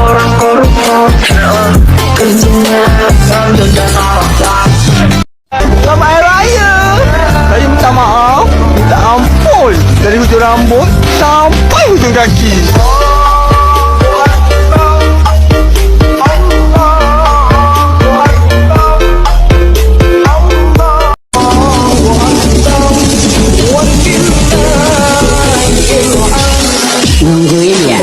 orang koruptor. Kerjanya sambil dan Selamat Hari Raya. Saya minta maaf, minta ampun dari hujung rambut sampai hujung kaki. Nungguin ya.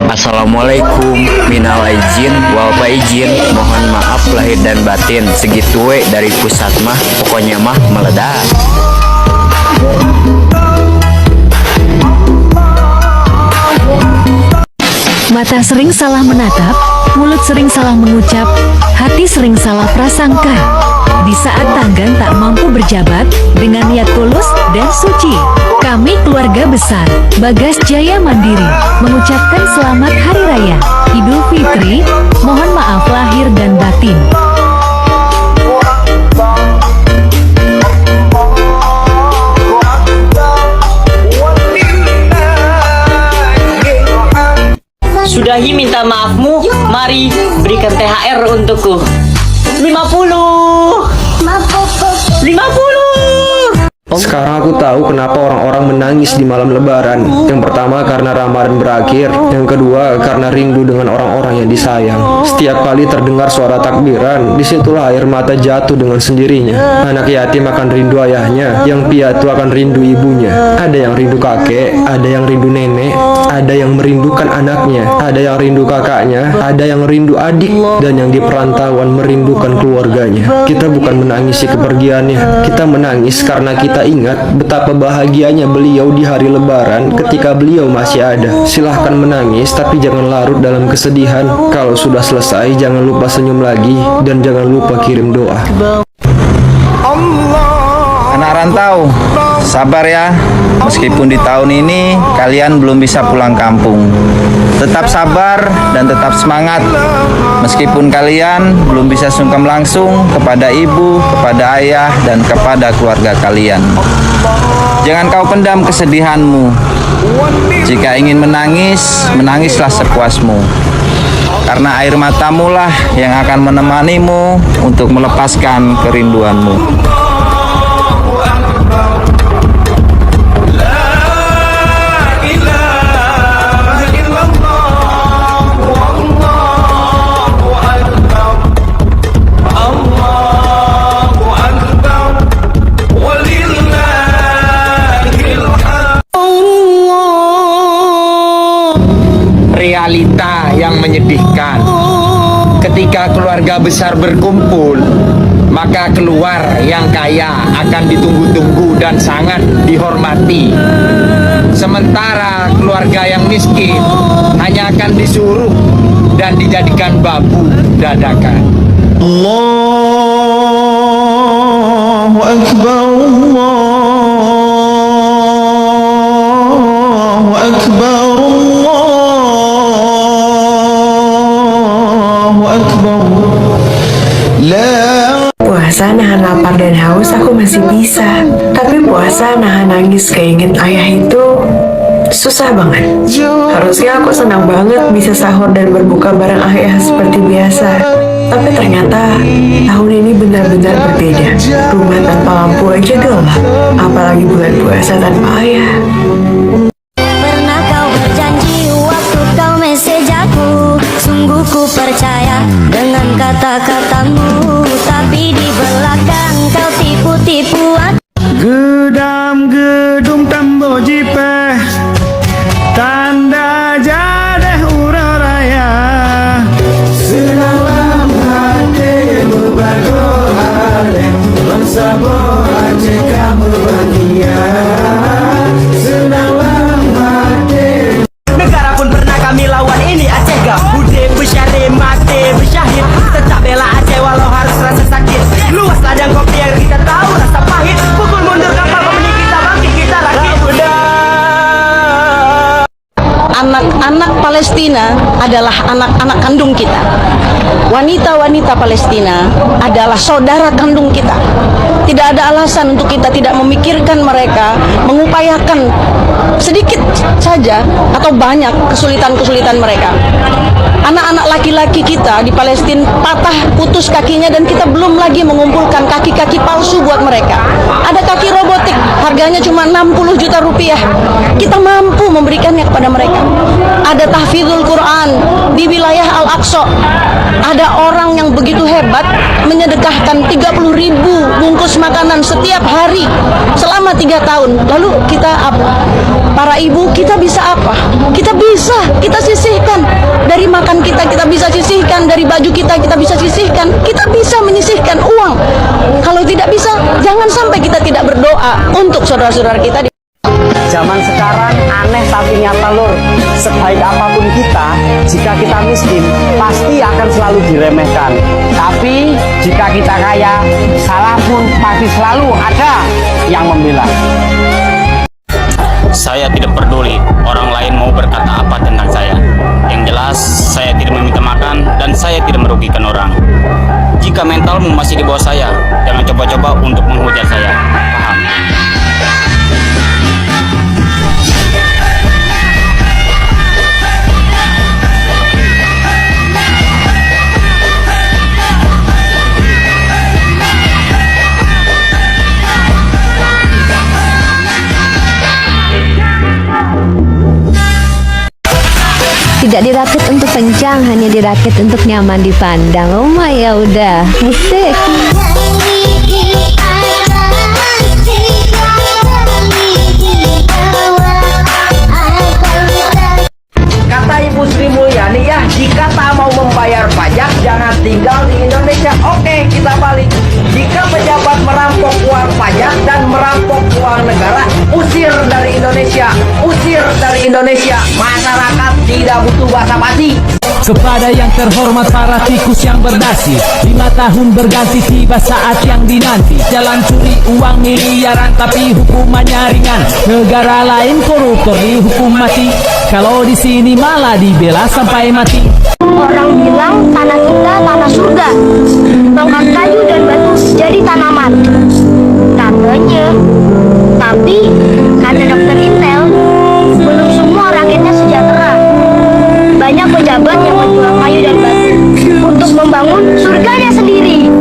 Assalamualaikum, minal aizin wal faizin, mohon maaf lahir dan batin. Segitu we dari pusat mah, pokoknya mah meledak. Mata sering salah menatap, mulut sering salah mengucap, hati sering salah prasangka. Di saat Tanggang tak mampu berjabat, dengan niat tulus dan suci, kami keluarga besar Bagas Jaya Mandiri mengucapkan selamat Hari Raya Idul Fitri, mohon maaf lahir dan batin. Sudahi minta maafmu, mari berikan THR untukku. 50. Sekarang aku tahu kenapa orang-orang menangis di malam lebaran. Yang pertama karena Ramadan berakhir. Yang kedua karena rindu dengan orang-orang yang disayang. Setiap kali terdengar suara takbiran, disitulah air mata jatuh dengan sendirinya. Anak yatim akan rindu ayahnya, yang piatu akan rindu ibunya. Ada yang rindu kakek, ada yang rindu nenek, ada yang merindukan anaknya, ada yang rindu kakaknya, ada yang rindu adik, dan yang di perantauan merindukan keluarganya. Kita bukan menangisi kepergiannya, kita menangis karena kita ingat betapa bahagianya beliau di hari lebaran ketika beliau masih ada. Silahkan menangis, tapi jangan larut dalam kesedihan. Kalau sudah selesai, jangan lupa senyum lagi, dan jangan lupa kirim doa. Anak rantau, sabar ya. Meskipun di tahun ini kalian belum bisa pulang kampung, tetap sabar dan tetap semangat. Meskipun kalian belum bisa sungkem langsung kepada ibu, kepada ayah, dan kepada keluarga kalian, jangan kau pendam kesedihanmu. Jika ingin menangis, menangislah sepuasmu, karena air matamu lah yang akan menemanimu untuk melepaskan kerinduanmu. Realita yang menyedihkan, ketika keluarga besar berkumpul, maka keluar yang kaya akan ditunggu-tunggu dan sangat dihormati. Sementara keluarga yang miskin hanya akan disuruh dan dijadikan babu dadakan. Allahu Akbar, Allahu Akbar, Allahu Akbar. Puasa nahan lapar dan haus aku masih bisa, tapi puasa nahan nangis keinget ayah itu susah banget. Harusnya aku senang banget bisa sahur dan berbuka bareng ayah seperti biasa, tapi ternyata tahun ini benar-benar berbeda. Rumah tanpa lampu aja gelap, apalagi bulan puasa tanpa ayah. Pernah kau berjanji waktu kau mesej aku, sungguh ku percaya dengan kata-katamu, tapi di belakang kau tipu-tipuan. Gedam gedung tambo jipe, tanda jalan. anak Palestina adalah anak-anak kandung kita. Wanita-wanita Palestina adalah saudara kandung kita. Tidak ada alasan untuk kita tidak memikirkan mereka, mengupayakan sedikit saja atau banyak kesulitan-kesulitan mereka. Anak-anak laki-laki kita di Palestina patah putus kakinya dan kita belum lagi mengumpulkan kaki-kaki palsu buat mereka. Ada kaki robotik, harganya cuma 60 juta rupiah. Kita mampu memberikannya kepada mereka. Ada tahfidzul Quran di wilayah Al-Aqsa. Ada orang yang begitu hebat menyedekahkan 30.000 bungkus makanan setiap hari selama 3 tahun. Lalu kita apa? Para ibu, kita bisa apa? Kita sisihkan dari makan kita bisa sisihkan dari baju kita bisa sisihkan. Kita bisa menyisihkan uang. Kalau tidak bisa, jangan sampai kita tidak berdoa untuk saudara-saudara kita. Zaman sekarang aneh tapi nyata lur. Sebaik apapun kita, jika kita miskin, pasti akan selalu diremehkan. Tapi jika kita kaya, salah pun pasti selalu ada yang membela. Saya tidak peduli orang lain mau berkata apa tentang saya. Yang jelas, saya tidak meminta makan dan saya tidak merugikan orang. Jika mentalmu masih di bawah saya, jangan coba-coba untuk menghujat saya. Paham? Tidak dirakit untuk kencang, hanya dirakit untuk nyaman dipandang. Oh my, ya udah, asik. Kata Ibu Sri Mulyani ya, jika tak mau membayar pajak, jangan tinggal di Indonesia. Oke, kita balik. Jika pejabat merampok uang pajak dan merampok uang negara, usir dari Indonesia. Usir dari Indonesia. Masyarakat tidak butuh basa-basi. Kepada yang terhormat para tikus yang berdasi, 5 tahun berganti tiba saat yang dinanti. Jalan curi uang miliaran tapi hukumannya ringan. Negara lain koruptor dihukum mati, kalau di sini malah dibela sampai mati. Orang bilang tanah kita tanah surga, tongkat kayu dan batu jadi tanaman katanya. Tapi kata dokter Intel, belum semua rakyatnya sejahtera. Banyak pejabat yang menjual kayu dan batu untuk membangun surganya sendiri.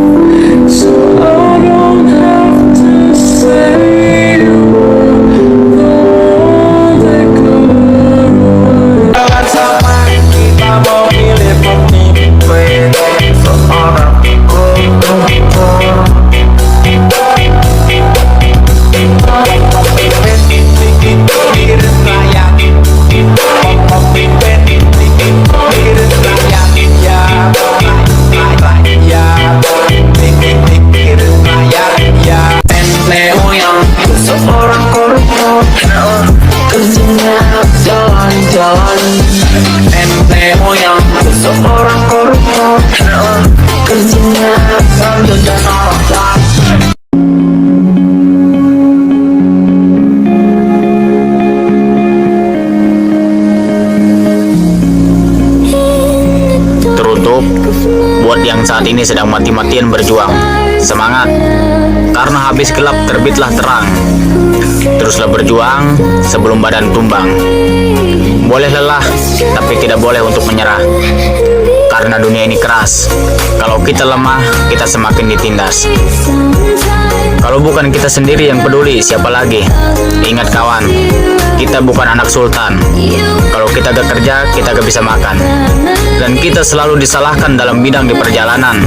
Seorang koruptor kerjanya jalan-jalan. Ente moyang seorang koruptor kerjanya sambil jalan-jalan. Teruntuk buat yang saat ini sedang mati-matian berjuang, semangat, karena habis gelap terbitlah terang. Teruslah berjuang sebelum badan tumbang. Boleh lelah, tapi tidak boleh untuk menyerah. Karena dunia ini keras. Kalau kita lemah, kita semakin ditindas. Kalau bukan kita sendiri yang peduli, siapa lagi? Ingat kawan, kita bukan anak sultan. Kalau kita gak kerja, kita gak bisa makan. Dan kita selalu disalahkan dalam bidang di perjalanan.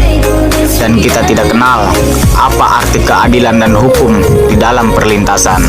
Dan kita tidak kenal apa arti keadilan dan hukum di dalam perlintasan.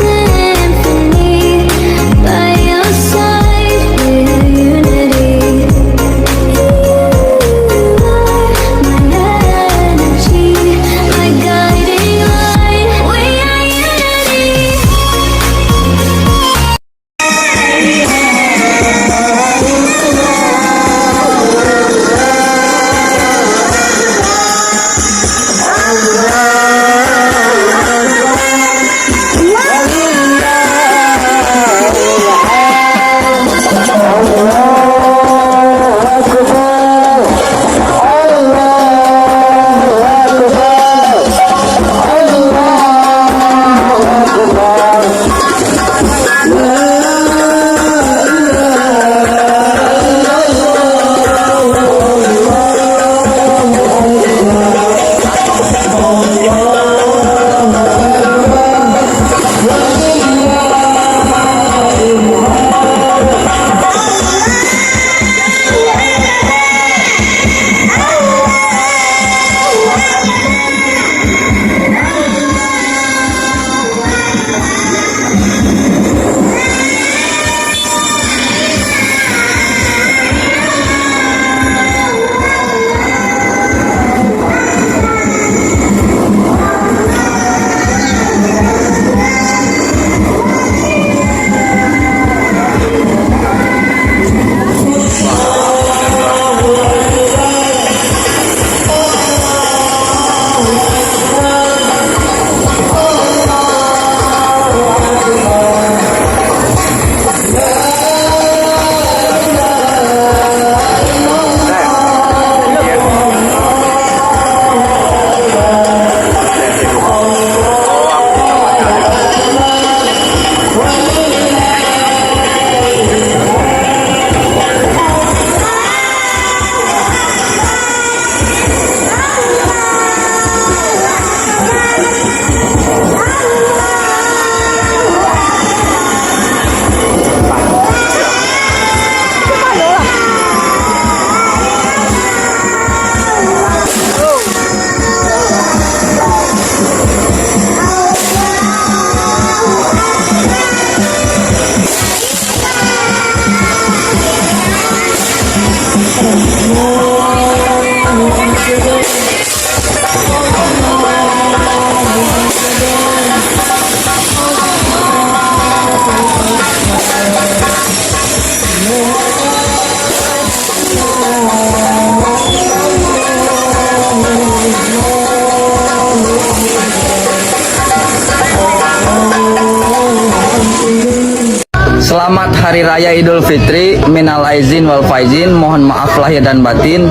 Hari Raya Idul Fitri, minal aizin wal faizin, mohon maaf lahir dan batin.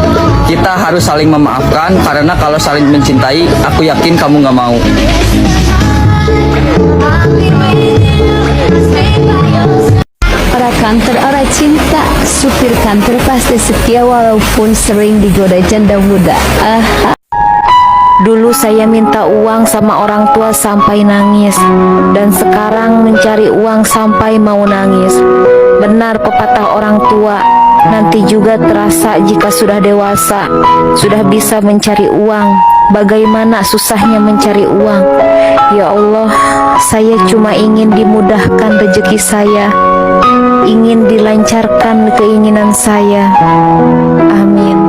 Kita harus saling memaafkan, karena kalau saling mencintai, aku yakin kamu gak mau. Para kantor orang cinta, supir kantor pasti setia walaupun sering digoda janda muda. Dulu saya minta uang sama orang tua sampai nangis, dan sekarang mencari uang sampai mau nangis. Benar pepatah orang tua, nanti juga terasa jika sudah dewasa, sudah bisa mencari uang. Bagaimana susahnya mencari uang. Ya Allah, saya cuma ingin dimudahkan rezeki saya, ingin dilancarkan keinginan saya. Amin.